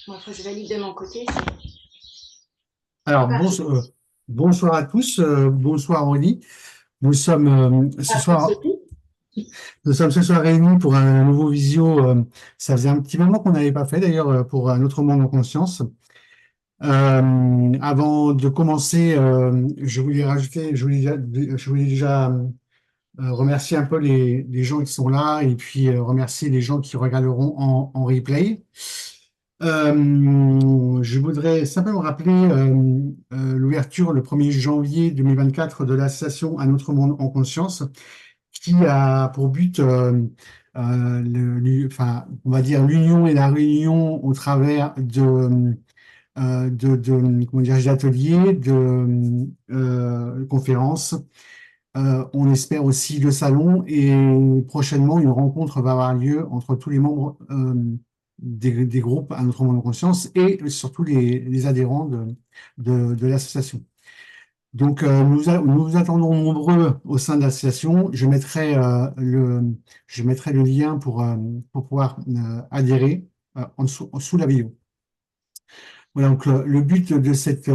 Moi, faut que je valide de mon côté. Alors, Parfait. bonsoir à tous, bonsoir Aurélie. Nous sommes ce Après soir, Sophie. nous sommes ce soir réunis pour un nouveau visio. Ça faisait un petit moment qu'on n'avait pas fait d'ailleurs pour un autre monde en conscience. Avant de commencer, je voulais déjà remercier un peu les gens qui sont là et puis remercier les gens qui regarderont en replay. Je voudrais simplement rappeler l'ouverture le 1er janvier 2024 de l'association Un autre monde en conscience, qui a pour but, enfin, on va dire l'union et la réunion au travers comment dire, d'ateliers, de conférences. On espère aussi le salon et prochainement une rencontre va avoir lieu entre tous les membres des groupes à notre monde en conscience et surtout les adhérents de l'association. Donc nous vous attendons nombreux au sein de l'association. Je mettrai le lien pour pouvoir adhérer sous la vidéo. Voilà, donc le but de cette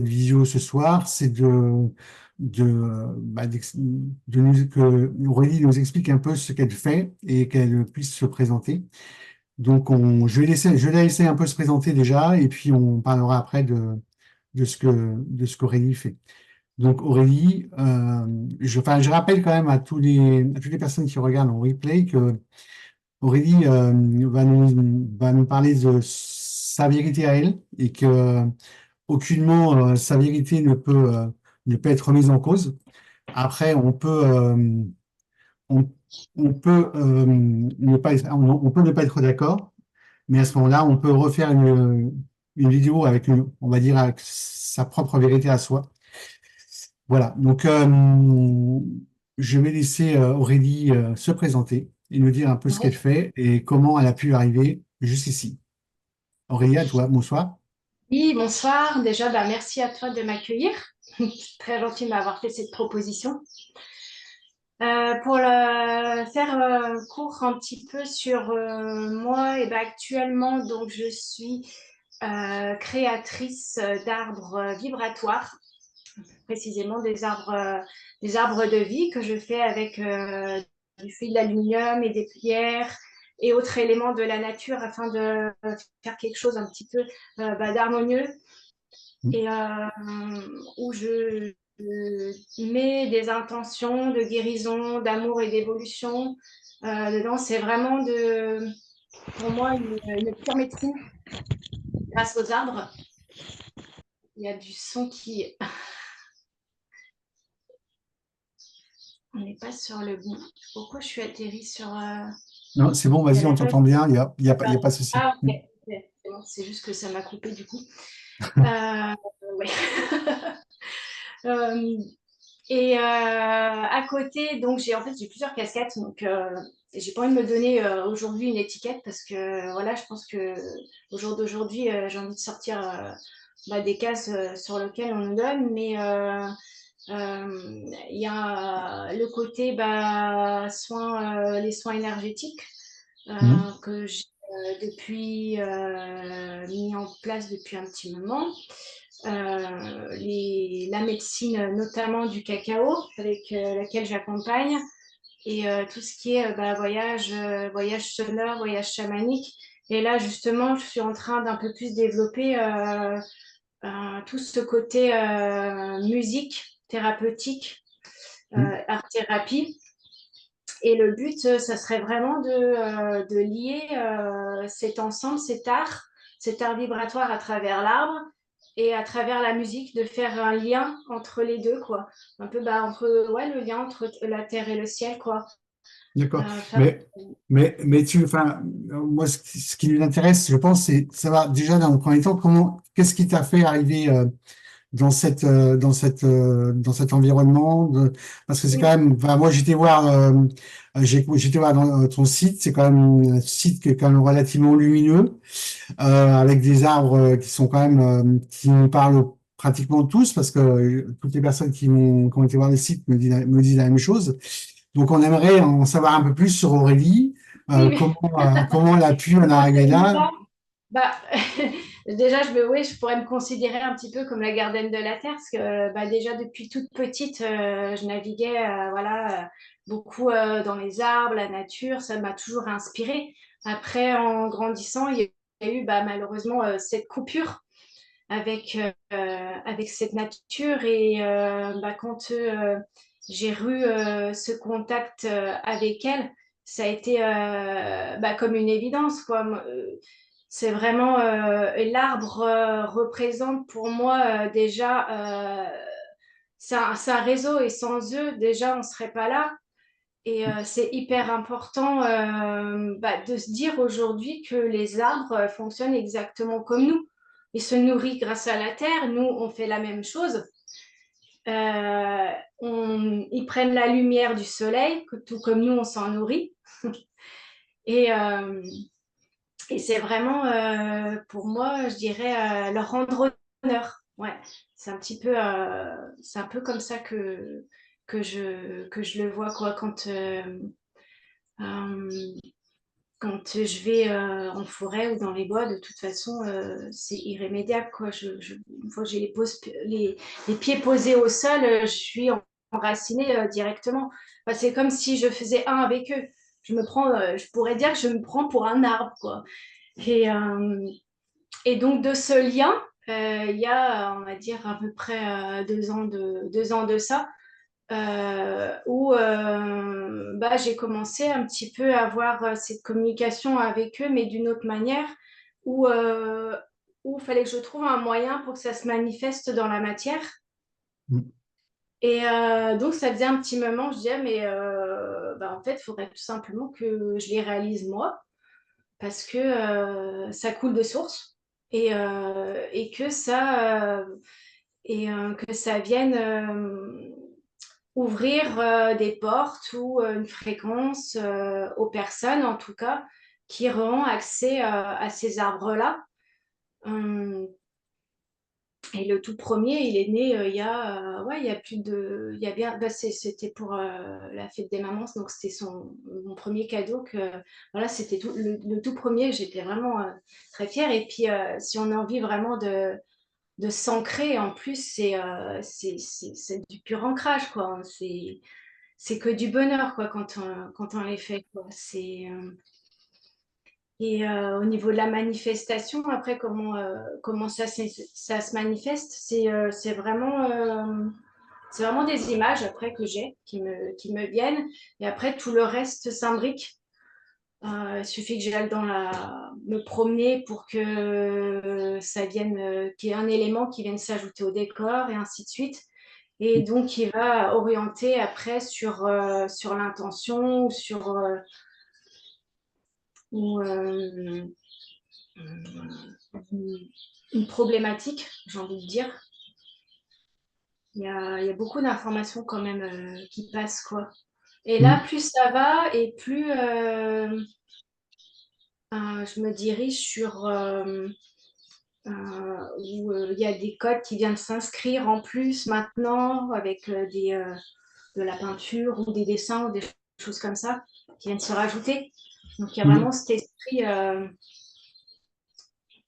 visio ce soir, c'est que Aurélie nous explique un peu ce qu'elle fait et qu'elle puisse se présenter. Donc je vais la laisser un peu se présenter déjà et puis on parlera après de ce qu'Aurélie fait. Donc Aurélie, enfin, je rappelle quand même à toutes les personnes qui regardent en replay que Aurélie va nous parler de sa vérité à elle et que aucunement sa vérité ne peut être remise en cause. Après, on, on peut on peut ne pas être d'accord, mais à ce moment-là, on peut refaire une vidéo avec on va dire avec sa propre vérité à soi. Voilà. Donc, je vais laisser Aurélie se présenter et nous dire un peu ce qu'elle Oui. fait et comment elle a pu arriver jusqu'ici. Aurélie, à toi, bonsoir. Oui, bonsoir. Déjà, bah, merci à toi de m'accueillir. C'est très gentil de m'avoir fait cette proposition. Pour faire court un petit peu sur moi, et ben actuellement, donc, je suis créatrice d'arbres vibratoires, précisément des arbres de vie que je fais avec du fil d'aluminium et des pierres et autres éléments de la nature afin de faire quelque chose un petit peu d'harmonieux et où je mets des intentions de guérison, d'amour et d'évolution. Dedans, c'est vraiment pour moi une pure médecine grâce aux arbres. Il y a du son qui... On n'est pas sur le bon. Pourquoi je suis atterrie sur... Non, c'est bon, Il y a vas-y, on la page. t'entend bien, il y a pas de D'accord. souci. Ah, ok. Ok. C'est bon, c'est juste que ça m'a coupé du coup. Ouais. Euh, à côté, donc j'ai plusieurs casquettes, donc j'ai pas envie de me donner aujourd'hui une étiquette parce que voilà, je pense que au jour d'aujourd'hui, j'ai envie de sortir des cases sur lesquelles on nous donne, mais il y a le côté les soins énergétiques Mhm. que j'ai mis en place depuis un petit moment. La médecine, notamment du cacao, avec laquelle j'accompagne, et tout ce qui est voyage sonore, voyage chamanique. Et là, justement, je suis en train d'un peu plus développer tout ce côté musique thérapeutique, Mhm. art-thérapie. Et le but, ça serait vraiment de lier cet art vibratoire à travers l'arbre et à travers la musique, de faire un lien entre les deux, quoi. Un peu ouais, le lien entre la terre et le ciel, quoi. D'accord. Faire... Enfin, moi, ce qui nous intéresse, je pense, c'est savoir déjà dans le premier temps qu'est-ce qui t'a fait arriver dans cet environnement parce que c'est quand même, enfin, moi, j'étais voir dans ton site, c'est quand même un site qui est quand même relativement lumineux, avec des arbres qui sont quand même, qui nous parlent pratiquement tous, parce que toutes les personnes qui ont été voir le site me disent la même chose. Donc, on aimerait en savoir un peu plus sur Aurélie, Oui, mais comment elle a pu en comment arriver c'est là. vivant. Bah, déjà, oui, je pourrais me considérer un petit peu comme la gardienne de la terre, parce que bah, déjà depuis toute petite, je naviguais voilà, beaucoup dans les arbres, la nature, ça m'a toujours inspirée. Après, en grandissant, il y a eu bah, malheureusement cette coupure avec cette nature et bah, quand j'ai eu ce contact avec elle, ça a été bah, comme une évidence, quoi. C'est vraiment l'arbre représente pour moi c'est un réseau et sans eux déjà on serait pas là. Et c'est hyper important bah, de se dire aujourd'hui que les arbres fonctionnent exactement comme nous. Ils se nourrissent grâce à la terre, nous on fait la même chose. Euh, ils prennent la lumière du soleil, tout comme nous on s'en nourrit. Et, euh, et c'est vraiment pour moi, je dirais, leur rendre honneur. Ouais, c'est un peu comme ça que je le vois quoi, euh, quand je vais en forêt ou dans les bois, de toute façon, c'est irrémédiable, quoi. Une fois que j'ai les pieds posés au sol, je suis enracinée directement. Enfin, c'est comme si je faisais un avec eux. Je pourrais dire que je me prends pour un arbre, quoi. Et, euh, et donc, de ce lien, il y a, on va dire, à peu près 2 ans de ça, où bah, j'ai commencé un petit peu à avoir cette communication avec eux, mais d'une autre manière, où il fallait que je trouve un moyen pour que ça se manifeste dans la matière. Mm. Et donc, ça faisait un petit moment, je disais, mais bah, en fait, il faudrait tout simplement que je les réalise moi, parce que ça coule de source et que ça vienne ouvrir des portes ou une fréquence aux personnes, en tout cas, qui auront accès à ces arbres-là. Hum, et le tout premier, il est né ouais, il y a plus de, il y a bien, bah, c'était pour la fête des mamans, donc c'était mon premier cadeau voilà, c'était le tout premier, j'étais vraiment très fière. Et puis, si on a envie vraiment de s'ancrer, en plus, c'est du pur ancrage, quoi. C'est que du bonheur, quoi, quand on les fait, quoi. Et au niveau de la manifestation, après, comment ça se manifeste, c'est vraiment des images après que j'ai qui me viennent. Et après, tout le reste s'imbrique. Il suffit que j'aille me promener pour que ça vienne, qu'il y ait un élément qui vienne s'ajouter au décor et ainsi de suite. Et donc, il va orienter après sur l'intention ou, une problématique, j'ai envie de dire. Il y a beaucoup d'informations quand même qui passent, quoi. Et là, Mm. plus ça va et plus je me dirige sur où il y a des codes qui viennent s'inscrire en plus maintenant avec de la peinture ou des dessins ou des choses comme ça qui viennent se rajouter. Donc il y a vraiment Oui,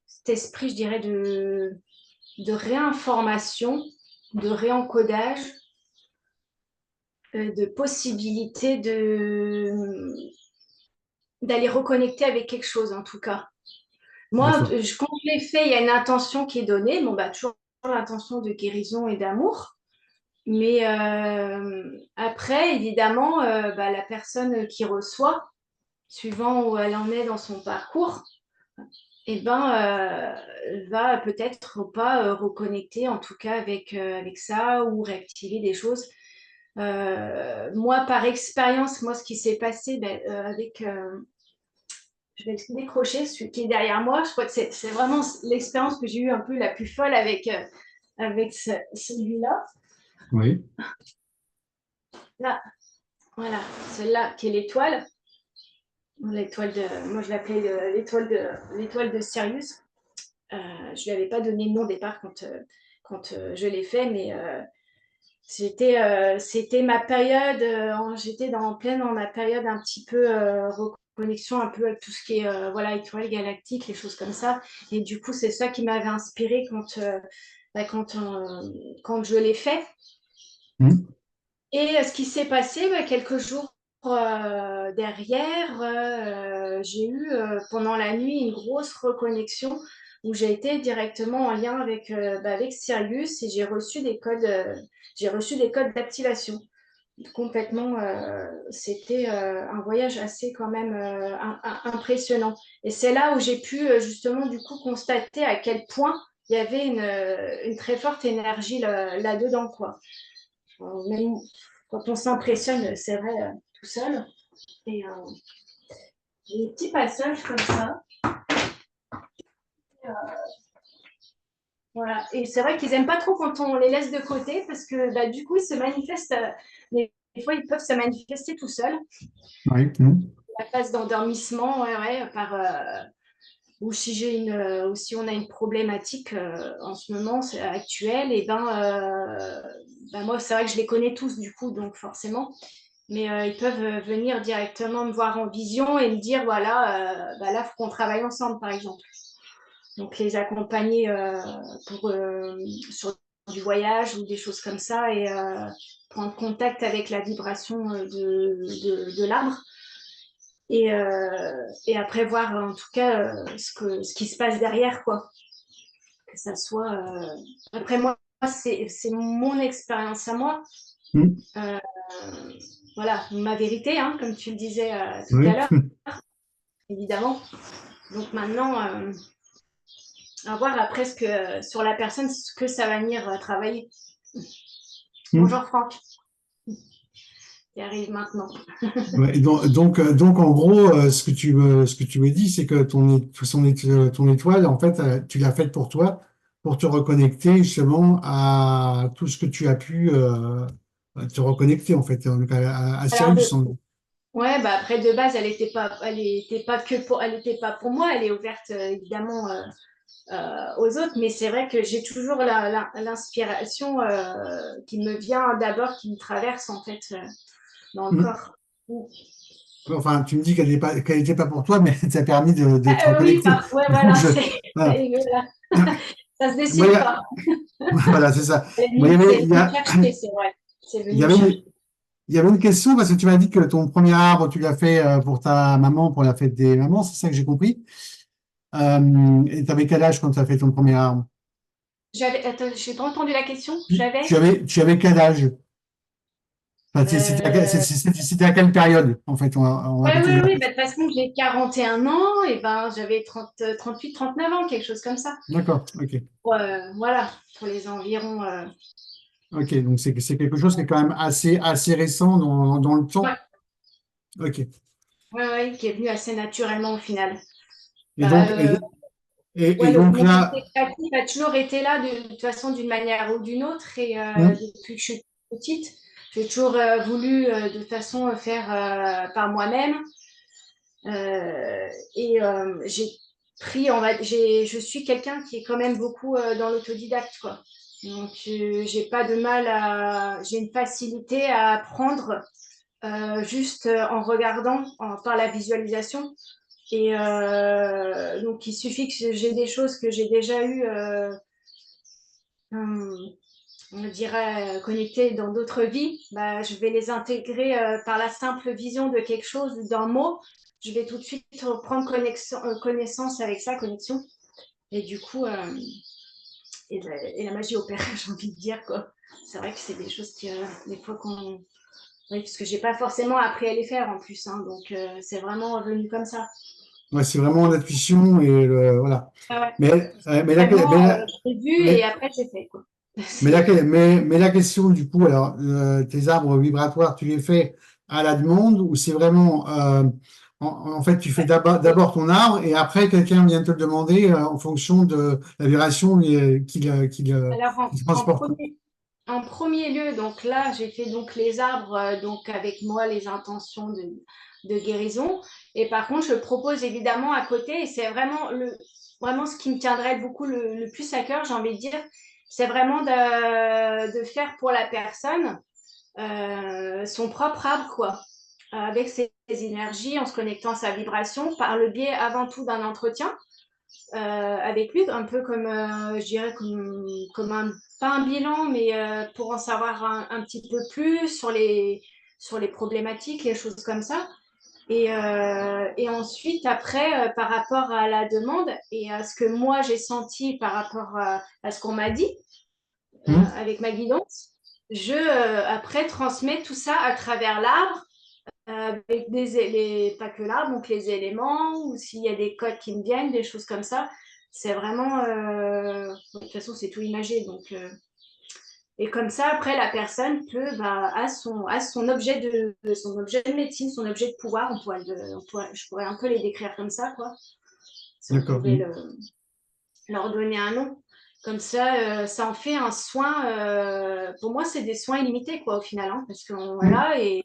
cet esprit, je dirais, de réinformation, de réencodage, de possibilité d'aller reconnecter avec quelque chose en tout cas. Moi, d'accord. quand je l'ai fait, il y a une intention qui est donnée. Bon, bah, toujours l'intention de guérison et d'amour. Mais après, évidemment, bah, la personne qui reçoit, suivant où elle en est dans son parcours, eh ben, va peut-être pas reconnecter, en tout cas, avec ça ou réactiver des choses. Moi, par expérience, moi, ce qui s'est passé ben, je vais le décrocher, celui qui est derrière moi. Je crois que c'est vraiment l'expérience que j'ai eue un peu la plus folle avec celui-là. Oui, Là, voilà, celle-là qui est l'étoile. Moi, je l'appelais l'étoile de Sirius. Je lui avais pas donné de nom au départ quand je l'ai fait, mais c'était ma période. J'étais pleine dans ma période un petit peu connexion un peu avec tout ce qui est voilà, étoiles galactiques, les choses comme ça. Et du coup, c'est ça qui m'avait inspiré quand je l'ai fait. Mhm. Et ce qui s'est passé, quelques jours derrière, j'ai eu pendant la nuit une grosse reconnexion où j'ai été directement en lien avec Sirius et j'ai reçu des codes d'activation. Complètement, c'était un voyage assez quand même impressionnant. Et c'est là où j'ai pu justement du coup constater à quel point il y avait une très forte énergie là-dedans, quoi. Même quand on s'impressionne, c'est vrai, tout seul. Et j'ai des petits passages comme ça. Voilà. Et c'est vrai qu'ils n'aiment pas trop quand on les laisse de côté parce que du coup, ils se manifestent. Des fois, ils peuvent se manifester tout seuls. Ouais. Mhm. La phase d'endormissement, ou ou si on a une problématique en ce moment actuelle, et moi, c'est vrai que je les connais tous du coup, donc forcément. Mais ils peuvent venir directement me voir en vision et me dire, voilà, là, il faut qu'on travaille ensemble, par exemple. Donc, les accompagner sur du voyage ou des choses comme ça et prendre contact avec la vibration de l'arbre. Et après voir en tout cas ce qui se passe derrière, quoi. Que ça soit. Après, moi, c'est mon expérience à moi. Mhm. Euh, voilà, ma vérité, hein, comme tu le disais tout à Oui. l'heure, évidemment. Donc maintenant, à voir après sur la personne ce que ça va venir travailler. Mhm. Bonjour Franck, qui arrive maintenant. Ouais, et donc, en gros, ce que tu me dis, c'est que ton étoile, en fait, tu l'as faite pour toi, pour te reconnecter justement à tout ce que tu as pu te reconnecter, en fait, donc à Alors, Sirius. ouais, après de base, elle était pas pour moi, elle est ouverte évidemment aux autres, mais c'est vrai que j'ai toujours l'inspiration qui me vient d'abord, qui me traverse en fait dans le Mhm. corps. Enfin, tu me dis qu'elle n'était pas pour toi, mais ça t'a permis de te Oui, reconnecter. ouais, Donc, voilà, voilà. voilà. Ça se Moi, décide pas. voilà, c'est ça. Moi, C'est venu me chercher, c'est vrai. C'est il venu y me avait chercher. il y avait une question parce que tu m'as dit que ton premier arbre, tu l'as fait pour ta maman, pour la fête des mamans, c'est ça que j'ai compris. Et tu avais quel âge quand tu as fait ton premier arbre? Attends, j'ai pas entendu la question. Tu avais quel âge? Enfin, Euh, c'était à quelle période, en fait? On va Ouais, plutôt oui, dire. oui, de toute façon, j'ai 41 ans, et j'avais 39 ans, quelque chose comme ça. D'accord, ok. Voilà, pour les environs. Ok, donc c'est quelque chose qui est quand même assez récent dans le Ouais, temps. Ok. ouais, qui est venu assez naturellement au final. Et Bah, donc, et ouais, donc mon là, côté créatif a toujours été là de toute façon d'une manière ou d'une autre. Et hmm, depuis que je suis petite, j'ai toujours voulu de toute façon faire par moi-même. Euh, j'ai je suis quelqu'un qui est quand même beaucoup dans l'autodidacte, quoi. Donc, j'ai pas de mal j'ai une facilité à apprendre juste en regardant par la visualisation. Et donc, il suffit que j'ai des choses que j'ai déjà eues, on dirait, connectées dans d'autres vies. Je vais les intégrer par la simple vision de quelque chose, d'un mot. Je vais tout de suite prendre connaissance avec ça, connexion. Et du coup, et la magie opère, j'ai envie de dire, quoi. C'est vrai que c'est des choses qui, des fois, qu'on. Oui, parce que j'ai pas forcément appris à les faire en plus, hein, donc c'est vraiment venu comme ça. ouais, c'est vraiment l'intuition voilà. Ah ouais. Mais, Vraiment, j'ai vu et mais, après j'ai fait, quoi. mais la question, du coup, alors, tes arbres vibratoires, tu les fais à la demande ou c'est vraiment, en fait, tu fais d'abord ton arbre et après, quelqu'un vient te le demander en fonction de la vibration Alors, qu'il transporte. en premier lieu, donc là, j'ai fait donc les arbres, donc avec moi, les intentions de guérison. Et par contre, je propose évidemment à côté, et c'est vraiment ce qui me tiendrait beaucoup le plus à cœur, j'ai envie de dire, c'est vraiment de faire pour la personne son propre arbre, quoi, avec ses énergies en se connectant à sa vibration par le biais avant tout d'un entretien avec lui, un peu comme, je dirais, comme pas un bilan, mais pour en savoir un petit peu plus sur les problématiques, les choses comme ça. Et ensuite, après, par rapport à la demande et à ce que moi j'ai senti par rapport à ce qu'on m'a dit Mhm. avec ma guidance, je après transmets tout ça à travers l'arbre, avec pas que l'arbre, donc les éléments, ou s'il y a des codes qui me viennent, des choses comme ça. C'est vraiment, de toute façon, c'est tout imagé. Donc, et comme ça, après, la personne peut, bah, a son objet son objet de médecine, son objet de pouvoir. Je pourrais un peu les décrire comme ça, quoi. Si on D'accord. pouvait leur donner un nom. Comme ça en fait un soin. Pour moi, c'est des soins illimités, quoi, au final, hein, parce qu'on Mhm. voilà, et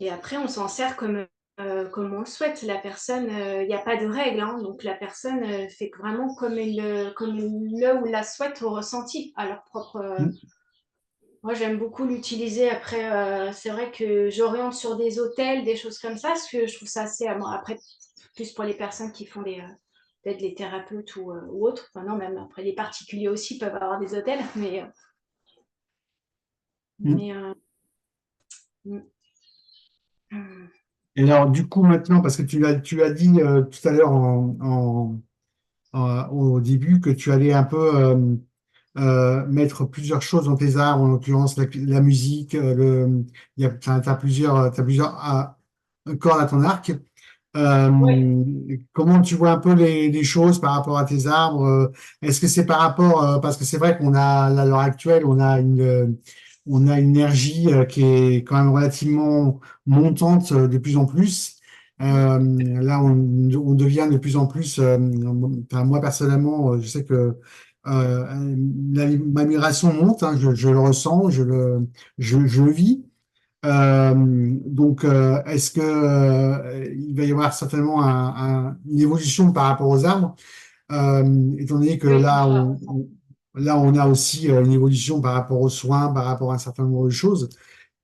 après, on s'en sert comme on le souhaite. La personne, il n'y a pas de règle, hein, donc la personne fait vraiment comme le ou la souhaite au ressenti, à leur propre. Mhm. Moi, j'aime beaucoup l'utiliser. Après, c'est vrai que j'oriente sur des hôtels, des choses comme ça, parce que je trouve ça assez. Bon, après, plus pour les personnes qui font peut-être les thérapeutes ou autres. Enfin, non, même après, les particuliers aussi peuvent avoir des hôtels, mais. Mhm. mais mm. Et alors, du coup, maintenant, parce que tu as dit tout à l'heure au début que tu allais un peu mettre plusieurs choses dans tes arts, en l'occurrence la musique, t'as plusieurs cordes à ton arc. Ouais. Comment tu vois un peu les choses par rapport à tes arbres? Est-ce que c'est par rapport, parce que c'est vrai qu'on a, à l'heure actuelle, on a une énergie qui est quand même relativement montante de plus en plus. Là, on devient de plus en plus, enfin, moi personnellement, je sais que ma migration monte, hein, je le ressens, je le vis. Est-ce que il va y avoir certainement une évolution par rapport aux arbres, étant donné que Oui, là, on a aussi une évolution par rapport aux soins, par rapport à un certain nombre de choses.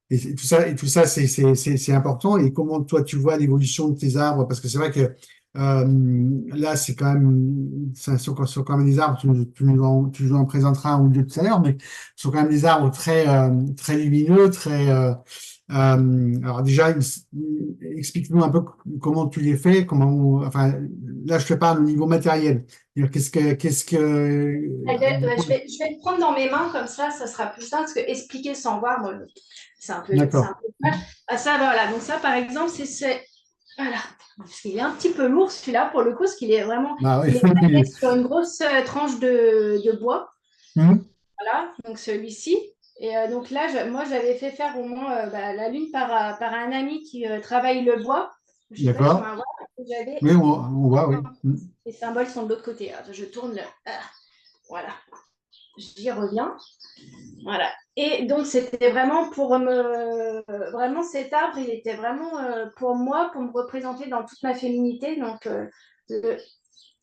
Et tout ça, c'est important. Et comment toi, tu vois l'évolution de tes arbres? Parce que c'est vrai que là, c'est quand même, ça sont quand même des arbres, tu nous en présenteras un ou deux tout à l'heure, mais ce sont quand même des arbres très lumineux, alors déjà, explique-nous un peu comment tu les fais, enfin, là, je te parle au niveau matériel. C'est-à-dire, je vais le prendre dans mes mains comme ça sera plus simple parce que expliquer sans voir, moi, c'est un d'accord. peu mal. Ah, ça, voilà. Donc ça, par exemple, voilà. Parce qu'il est un petit peu lourd celui-là pour le coup, parce qu'il est vraiment, Ah oui. il est taillé sur une grosse tranche de bois. Mhm. Voilà, donc celui-ci. Et donc là, moi, j'avais fait faire au moins bah, la lune par un ami qui travaille le bois. Je ne sais pas si on D'accord. va voir. J'avais Oui, on voit, oui. Mhm. les symboles sont de l'autre côté. Alors, je tourne voilà, j'y reviens. Voilà. Et donc, c'était vraiment pour me. Vraiment, cet arbre, il était vraiment pour moi, pour me représenter dans toute ma féminité. Donc,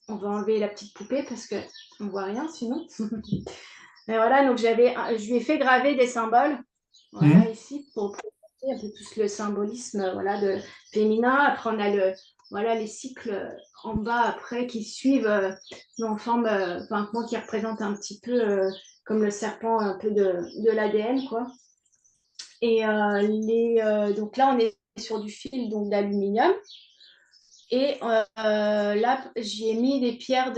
on va enlever la petite poupée parce qu'on ne voit rien sinon. Mais voilà, donc je lui ai fait graver des symboles. Voilà, Mhm. ici, pour présenter un peu plus le symbolisme voilà, féminin. Après, on a voilà, les cycles en bas après qui suivent en forme, enfin, qui représentent un petit peu comme le serpent un peu de l'ADN, quoi. Et donc là, on est sur du fil donc d'aluminium. Et là, j'y ai mis des pierres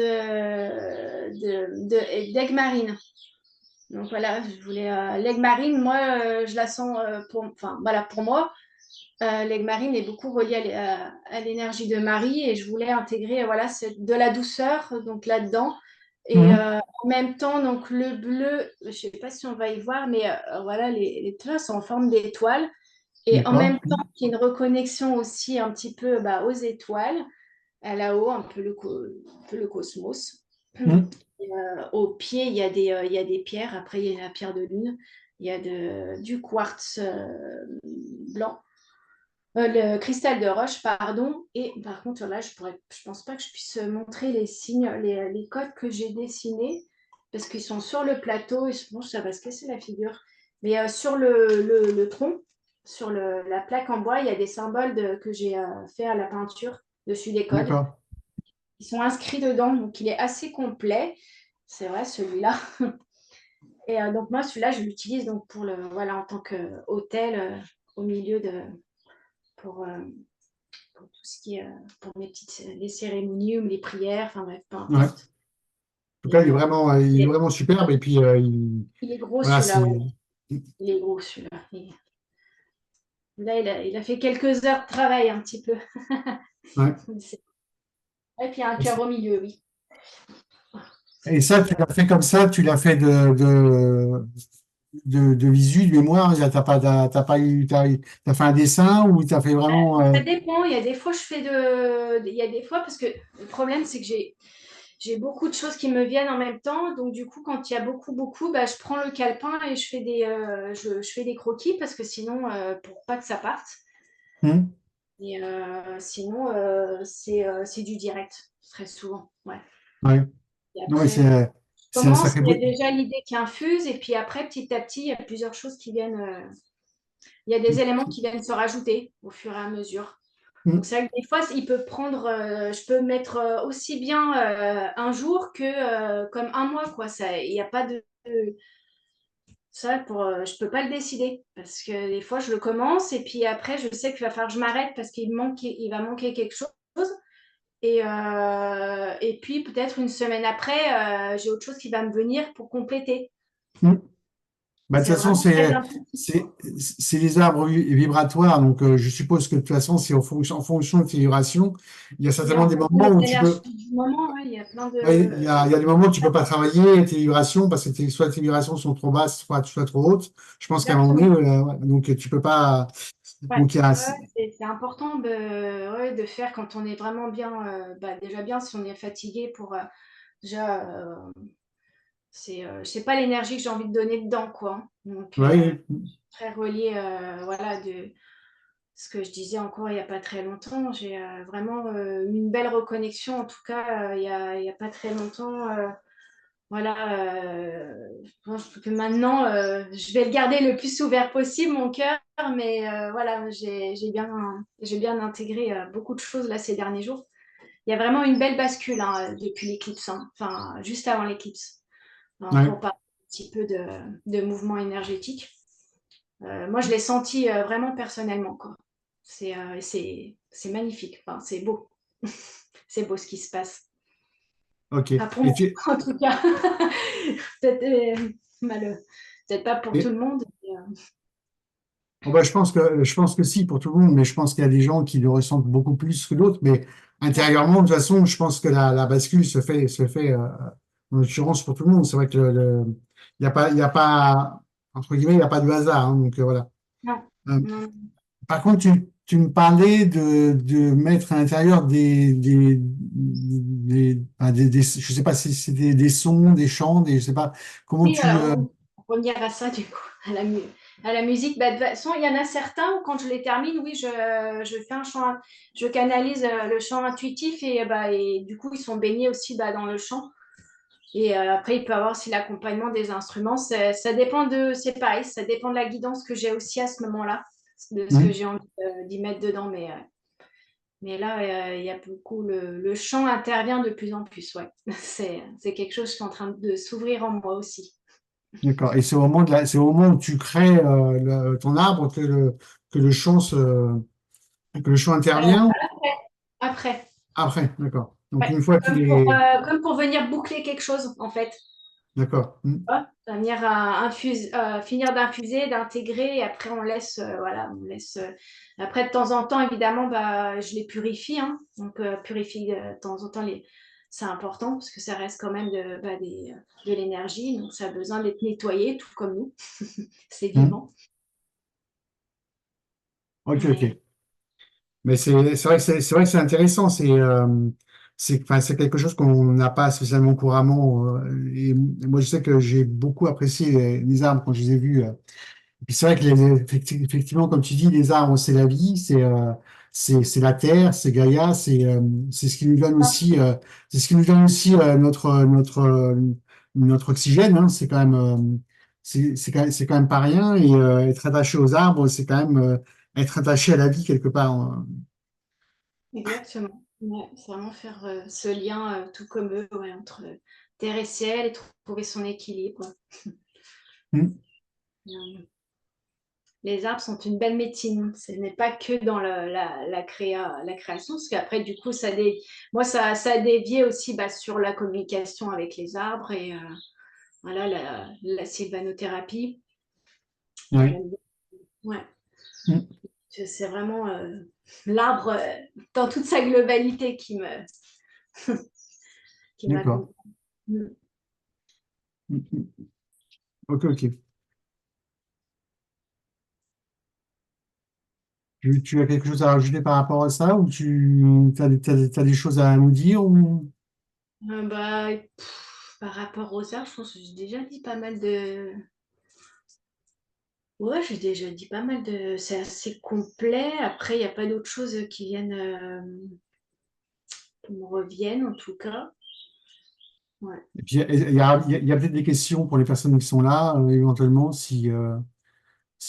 d'aigue marine. Donc voilà, je voulais l'aigue marine, moi, je la sens enfin voilà, pour moi, l'aigle marine est beaucoup reliée à l'énergie de Marie et je voulais intégrer voilà, de la douceur donc là-dedans. Et Mhm. en même temps, donc le bleu, je ne sais pas si on va y voir, mais voilà, les toits sont en forme d'étoiles. Et en D'accord. même temps, il y a une reconnexion aussi un petit peu bah, aux étoiles, à là-haut, un peu le cosmos. Mhm. Et, au pied, il y a des pierres. Après, il y a la pierre de lune. Il y a du quartz blanc. Le cristal de roche, pardon. Et par contre, là, je pense pas que je puisse montrer les signes, les codes que j'ai dessinés parce qu'ils sont sur le plateau et je pense que ça va se casser la figure. Mais sur le tronc, sur la plaque en bois, il y a des symboles que j'ai fait à la peinture dessus des codes. D'accord. Ils sont inscrits dedans, donc il est assez complet. C'est vrai, celui-là. Et donc moi, celui-là, je l'utilise donc voilà, en tant qu'hôtel au milieu pour, pour tout ce qui est pour les cérémonies ou les prières, enfin bref, peu Ouais. En importe. tout cas, Et, il est et vraiment superbe. Et puis, il est gros voilà, celui-là, ouais. Il est gros celui-là. Là, il a fait quelques heures de travail un petit peu. ouais. Et puis il y a un cœur au milieu, oui. Et ça, tu l'as fait comme ça, tu l'as fait de visu, de mémoire. T'as pas eu, t'as fait un dessin ou t'as fait vraiment. Ça dépend. Il y a des fois, il y a des fois, parce que le problème, c'est que j'ai beaucoup de choses qui me viennent en même temps. Donc, du coup, quand il y a beaucoup, bah, je prends le calepin et je fais des croquis parce que sinon, pour pas que ça parte. Hmm. Et sinon, c'est du direct, très souvent. Ouais. Ouais. Et Non, mais après, je c'est un commence, sacré il y beau. a déjà l'idée qui infuse. Et puis après, petit à petit, il y a plusieurs choses qui viennent. Il y a des éléments qui viennent se rajouter au fur et à mesure. Hmm. Donc c'est vrai que des fois, je peux mettre aussi bien un jour que comme un mois, quoi. Ça, il n'y a pas de ça je peux pas le décider parce que des fois je le commence et puis après je sais qu'il va falloir que je m'arrête parce il va manquer quelque chose et puis peut-être une semaine après j'ai autre chose qui va me venir pour compléter. Hmm. Bah, de toute C'est façon, vraiment très intuitif, quoi. c'est les arbres vibratoires. Donc, je suppose que de toute façon, c'est en fonction de tes vibrations. Il y a Et certainement en des fonction moments de où tu peux. l'énergie du moment, ouais, il y a plein Ouais, de. il y a des moments où tu peux pas travailler tes vibrations parce que soit tes vibrations sont trop basses, soit trop hautes. Je pense qu'à un moment donné, Exactement. ouais, donc tu peux pas. Ouais, Donc, il y a. ouais, c'est important ouais, de faire quand on est vraiment bien, bah, déjà bien si on est fatigué pour déjà, c'est pas l'énergie que j'ai envie de donner dedans, quoi. Donc, Ouais, très relié, voilà, de ce que je disais encore il n'y a pas très longtemps. J'ai vraiment une belle reconnexion, en tout cas, il y a pas très longtemps. Voilà, je pense que maintenant, je vais le garder le plus ouvert possible, mon cœur, mais voilà, j'ai bien intégré beaucoup de choses là ces derniers jours. Il y a vraiment une belle bascule hein, depuis l'éclipse, hein. Enfin, juste avant l'éclipse, hein, ouais. pour parler un petit peu de mouvement énergétique. Moi, je l'ai senti vraiment personnellement, quoi. C'est magnifique, enfin, c'est beau. C'est beau ce qui se passe. Ok. Enfin, pour moi, en tout cas. Peut-être malheureux. Peut-être pas pour tout Et- le monde. bon, bah, je pense que si pour tout le monde, mais je pense qu'il y a des gens qui le ressentent beaucoup plus que d'autres. Mais Ouais, intérieurement, de toute façon, je pense que la bascule se fait en l'occurrence pour tout le monde. C'est vrai que il y a pas, entre guillemets, il n'y a pas de hasard, hein, donc voilà. non, Euh, non. Par contre, tu me parlais de mettre à l'intérieur je sais pas si c'était des sons, des chants, je sais pas comment Oui, tu. alors, pour revenir à ça, du coup, à la musique, bah, de toute façon, il y en a certains où quand je les termine, oui, je fais un chant, je canalise le chant intuitif et du coup, ils sont baignés aussi bah, dans le chant. Et après, il peut y avoir aussi l'accompagnement des instruments. Ça dépend c'est pareil, ça dépend de la guidance que j'ai aussi à ce moment-là, de ce que Hmm. j'ai envie d'y mettre dedans. Mais là, il y a beaucoup, le chant intervient de plus en plus, ouais. C'est quelque chose qui est en train de s'ouvrir en moi aussi. D'accord. Et c'est au moment où tu crées ton arbre que le chant intervient. Après, Après, d'accord. Donc ouais. une fois qu'il est. Comme pour venir boucler quelque chose, en fait. D'accord. Hmm. Hop, ça va venir finir d'infuser, d'intégrer, et après on laisse, voilà, on laisse. Après, de temps en temps, évidemment, bah, je les purifie, hein. Donc, purifie de temps en temps, c'est important parce que ça reste quand même de l'énergie, donc ça a besoin d'être nettoyé, tout comme nous. C'est Hmm. vivant. Ok, Mais ok. Mais c'est vrai que c'est vrai que c'est intéressant. Enfin, c'est quelque chose qu'on n'a pas spécialement couramment. Et moi, je sais que j'ai beaucoup apprécié les arbres quand je les ai vus. Et puis c'est vrai que effectivement, comme tu dis, les arbres, c'est la vie, c'est la terre, c'est Gaïa, c'est ce qui nous donne aussi, c'est ce qui nous donne aussi notre oxygène. Hein. C'est quand même, c'est quand même pas rien. Et être attaché aux arbres, c'est quand même être attaché à la vie quelque part, hein. Exactement. Ouais, c'est vraiment faire ce lien, tout comme eux, ouais, entre terre et ciel et trouver son équilibre. Mm. Les arbres sont une belle médecine. Ce n'est pas que dans la création, parce qu'après, du coup, moi, ça a dévié aussi bah, sur la communication avec les arbres et voilà, la sylvanothérapie. Ouais. J'aime bien. Ouais. Mm. C'est vraiment l'arbre dans toute sa globalité qui D'accord. m'accompagne. Mm. Mm, mm. Ok, ok. Tu as quelque chose à rajouter par rapport à ça ou t'as des choses à nous dire ou... Bah, par rapport aux arbres, je pense que j'ai déjà dit pas mal de. Ouais, j'ai déjà dit pas mal de. C'est assez complet. Après, il n'y a pas d'autres choses qui me reviennent, en tout cas. Ouais. Et puis, il y a peut-être des questions pour les personnes qui sont là, éventuellement, si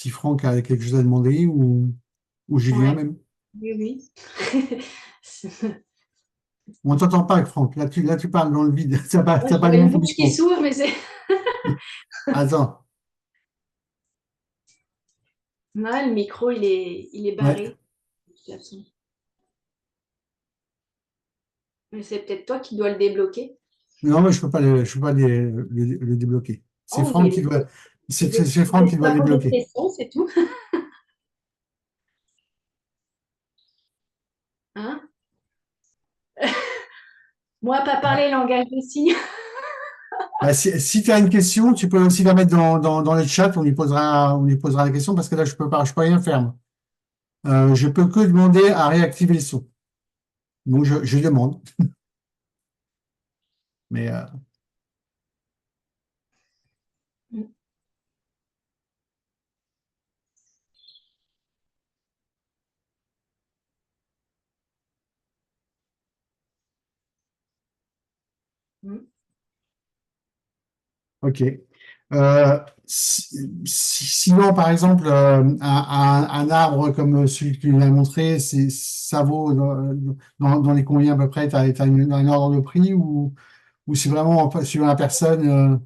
Franck a quelque chose à demander ou Julien Ouais. même. Oui, oui. On ne t'entend pas avec Franck. Là, tu parles dans le vide. T'as pas J'aurais allumé une ton bouche qui micro. s'ouvre, mais c'est. Attends. Ouais, le micro, il est Ouais. barré. De toute façon. Mais c'est peut-être toi qui dois le débloquer. Non, mais je peux pas le débloquer. C'est Oh, Franck qui doit, c'est il Franck laisse qui doit pas le poser de débloquer. questions, c'est tout. Hein? Moi, pas parler langage de signes. Bah, si tu as une question, tu peux aussi la mettre dans le chat. On lui posera la question parce que là, je peux rien faire, moi. Je peux que demander à réactiver le son. Donc, je demande. Mais, ok. Sinon, par exemple, un arbre comme celui que tu nous as montré, ça vaut dans les combien à peu près? Tu as, un ordre de prix ou c'est vraiment suivant la personne?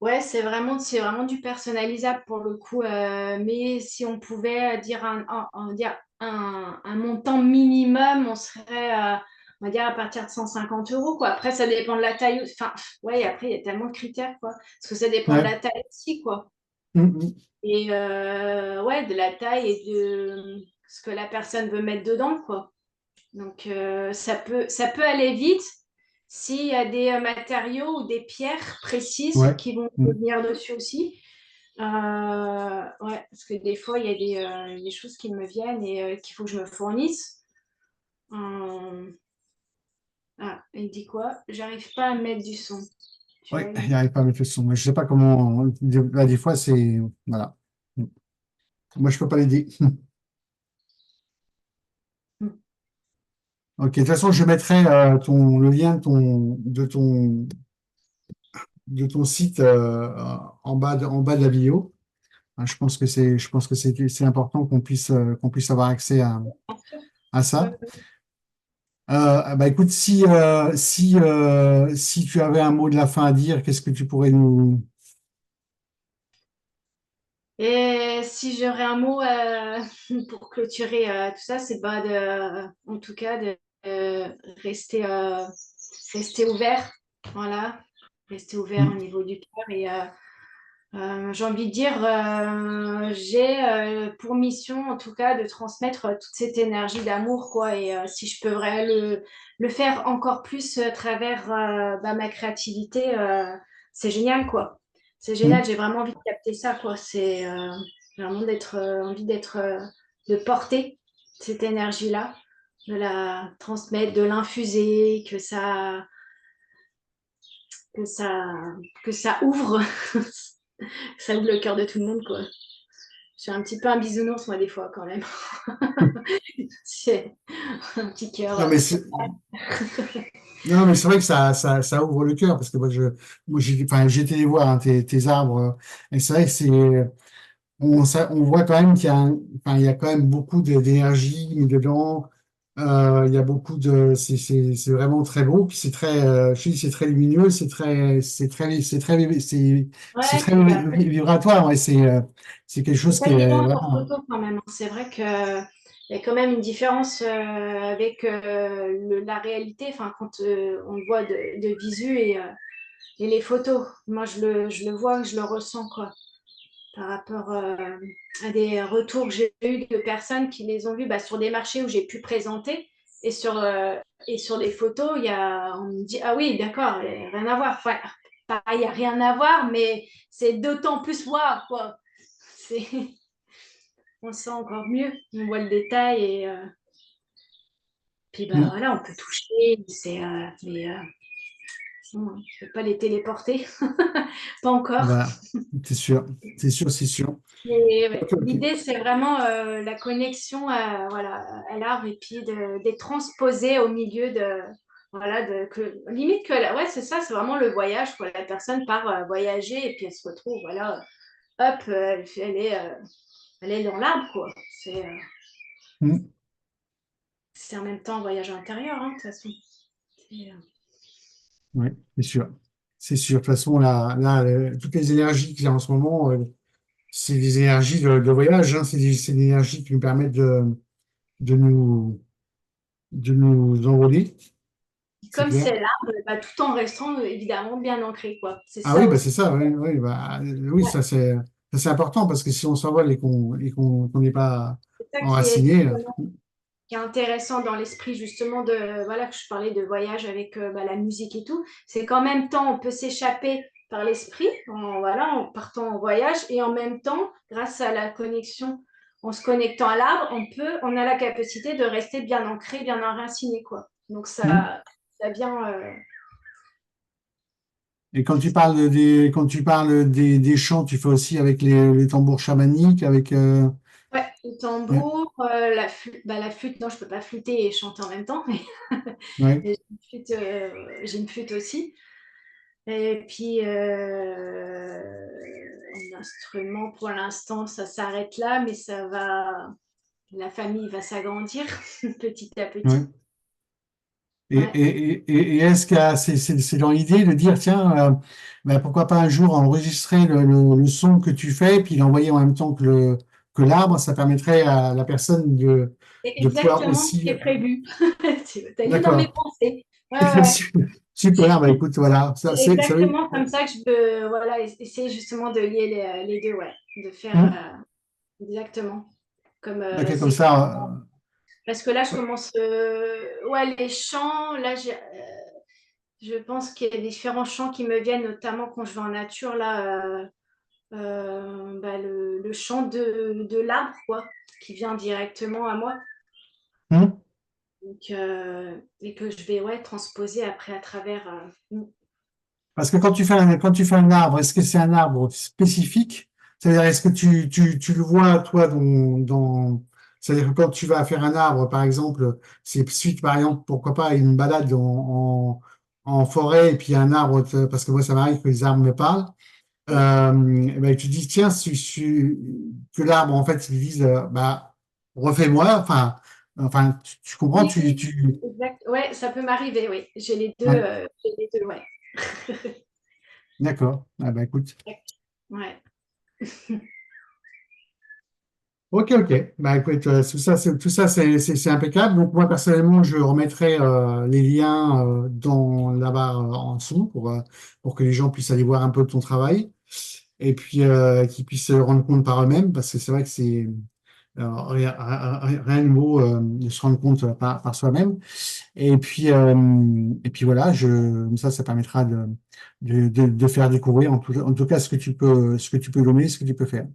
Ouais, c'est vraiment du personnalisable pour le coup. Mais si on pouvait dire dire un montant minimum, on serait, on va dire, à partir de 150 euros, quoi. Après, ça dépend de la taille. Enfin, ouais, après, il y a tellement de critères, quoi. Parce que ça dépend de Ouais. la taille aussi, quoi. Mm, Et ouais, de la taille et de ce que la personne veut mettre dedans, quoi. Donc, ça peut aller vite s'il y a des matériaux ou des pierres mm. précises Ouais. qui vont Mm. venir dessus aussi. Ouais, parce que des fois, il y a des choses qui me viennent et qu'il faut que je me fournisse. Ah, il dit quoi? J'arrive pas à mettre du son. Tu Ouais, vois, il n'arrive pas à mettre le son. Mais je sais pas comment. Là, des fois, c'est. Voilà. Mm. Moi, je peux pas l'aider. Ok, de toute façon, je mettrai le lien de ton site en bas de la vidéo. Hein, je pense que c'est important qu'on puisse avoir accès à ça. Ouais. Bah écoute, si tu avais un mot de la fin à dire, qu'est-ce que tu pourrais nous... Et si j'aurais un mot pour clôturer tout ça, c'est pas en tout cas, de rester, rester ouvert. Voilà, rester ouvert au Mm. niveau du cœur. Et j'ai envie de dire, j'ai pour mission, en tout cas, de transmettre toute cette énergie d'amour, quoi. Et si je peux le faire encore plus à travers bah, ma créativité, c'est génial, quoi. C'est génial, Mm. j'ai vraiment envie de capter ça, quoi. C'est vraiment envie de porter cette énergie-là, de la transmettre, de l'infuser, que ça, que ça ouvre, ça ouvre le cœur de tout le monde, quoi. suis un petit peu un bisounours, moi, des fois, quand même. C'est un petit cœur. Non, mais non, mais c'est vrai que ça ouvre le cœur parce que moi j'ai été les voir, hein, tes arbres. Et c'est vrai que on voit quand même qu'il y a, enfin, il y a quand même beaucoup d'énergie dedans. Il y a beaucoup c'est vraiment très beau. Puis je dis, c'est très lumineux, c'est Ouais, très puis après, vibratoire. Ouais, c'est quelque c'est chose pas qui est évident sur vraiment. photo quand même. C'est vrai qu'il y a quand même une différence avec la réalité, enfin, quand on le voit de visu et les photos. Moi, je le vois, je le ressens, quoi. Par rapport à des retours que j'ai eu de personnes qui les ont vus bah, sur des marchés où j'ai pu présenter. Et sur les photos, on me dit, ah oui, d'accord, rien à voir. Enfin, il n'y a rien à voir, mais c'est d'autant plus voir, quoi. C'est, on sent encore mieux, on voit le détail et puis bah, Mm. voilà, on peut toucher, mais bon, je ne peux pas les téléporter, pas encore. Voilà, c'est sûr, c'est sûr, c'est sûr. Mais ouais, Ok, ok. l'idée, c'est vraiment la connexion voilà, à l'arbre et puis d'être transposé au milieu voilà, limite ouais, c'est ça, c'est vraiment le voyage, quoi. La personne part voyager et puis elle se retrouve, voilà, hop, elle est dans l'arbre, quoi. Mm. C'est en même temps un voyage intérieur, hein, de toute façon. Oui, c'est sûr. C'est sûr. De toute façon, là, toutes les énergies qu'il y a en ce moment, c'est des énergies de voyage, hein. C'est des énergies qui nous permettent de nous, de nous envoler. C'est Comme clair. c'est l'arbre, bah, tout en restant évidemment bien ancré, quoi. C'est Ah oui, ça bah aussi. c'est ça. Oui, oui, bah, oui, Ouais, ça, c'est important parce que si on s'envole et qu'on n'est pas c'est ça enraciné, qui est intéressant dans l'esprit justement voilà que je parlais de voyage avec bah, la musique et tout, c'est qu'en même temps on peut s'échapper par l'esprit voilà, en partant en voyage et en même temps grâce à la connexion en se connectant à l'arbre on a la capacité de rester bien ancré, bien enraciné quoi. Donc hmm. ça vient Et quand tu parles des chants, tu fais aussi avec les tambours chamaniques, avec. ouais, le Ouais, tambour, la flûte, non, je peux pas flûter et chanter en même temps, mais ouais, j'ai une flûte aussi. Et puis, l'instrument, pour l'instant, ça s'arrête là, mais la famille va s'agrandir petit à ouais. petit. Et, Ouais. et est-ce que c'est dans l'idée de dire, tiens, ben, pourquoi pas un jour enregistrer le son que tu fais, puis l'envoyer en même temps que l'arbre, ça permettrait à la personne C'est de pouvoir exactement ce qui aussi. est prévu. Tu as lu dans mes D'accord. pensées. Ouais, ouais. Super, bah écoute, voilà. C'est Ça veut. exactement comme ça que je veux voilà, essayer justement de lier les deux, ouais. De faire Hum, exactement. Comme ok, comme c'est ça. parce que là, je commence. Ouais, les chants, là, je pense qu'il y a différents chants qui me viennent, notamment quand je vais en nature, là, bah, le chant de l'arbre, quoi, qui vient directement à moi. Hum. Donc, et que je vais ouais, transposer après à travers. Parce que quand tu fais un arbre, est-ce que c'est un arbre spécifique? C'est-à-dire, est-ce que tu le vois, toi, c'est-à-dire que quand tu vas faire un arbre, par exemple, c'est suite, par exemple, pourquoi pas, une balade en forêt, et puis un arbre, parce que moi, ça m'arrive que les arbres me parlent, et ben, tu dis, tiens, que l'arbre, en fait, il dise, bah, refais-moi, enfin, tu comprends, Oui, oui, exact. Ouais, ça peut m'arriver, oui. ouais, J'ai les deux, ouais. d'accord. Ah, bah, écoute. Ouais. Ok, ok. Bah écoute, tout ça, c'est impeccable. Donc moi personnellement, je remettrai les liens dans la barre en dessous pour que les gens puissent aller voir un peu ton travail et puis qu'ils puissent se rendre compte par eux-mêmes parce que c'est vrai que c'est rien de beau de se rendre compte par soi-même. Et puis voilà, ça permettra de faire découvrir en tout cas ce que tu peux donner, ce que tu peux faire.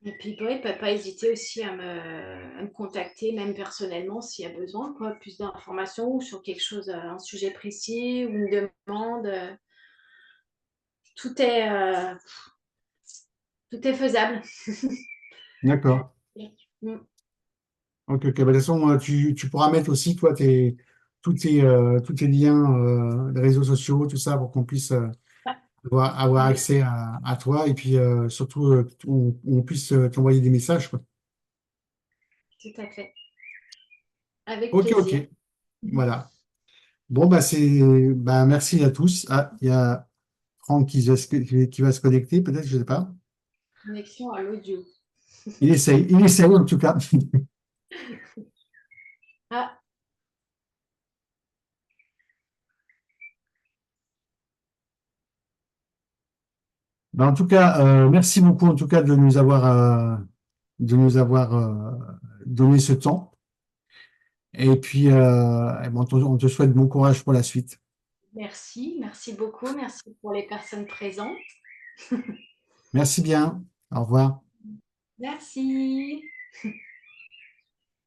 Et puis, ouais, pas hésiter aussi à me contacter, même personnellement, s'il y a besoin, quoi, plus d'informations ou sur quelque chose, un sujet précis ou une demande. Tout est, euh, tout est faisable. D'accord. Mm. Ok, ok. Bah, de toute façon, tu pourras mettre aussi, toi, tous tes liens, les réseaux sociaux, tout ça, pour qu'on puisse avoir Oui, accès à toi et puis surtout on puisse t'envoyer des messages, quoi. tout à fait. Avec Ok, ok. plaisir. Voilà. Bon, bah, merci à tous. Ah, il y a Franck qui va se connecter, peut-être, je sais pas. Connexion à l'audio. Il essaye en tout cas. Ah, Bah, en tout cas, merci beaucoup en tout cas de nous avoir donné ce temps. Et puis, eh ben, on te souhaite bon courage pour la suite. merci. Merci beaucoup. Merci pour les personnes présentes. Merci bien. Au revoir. Merci.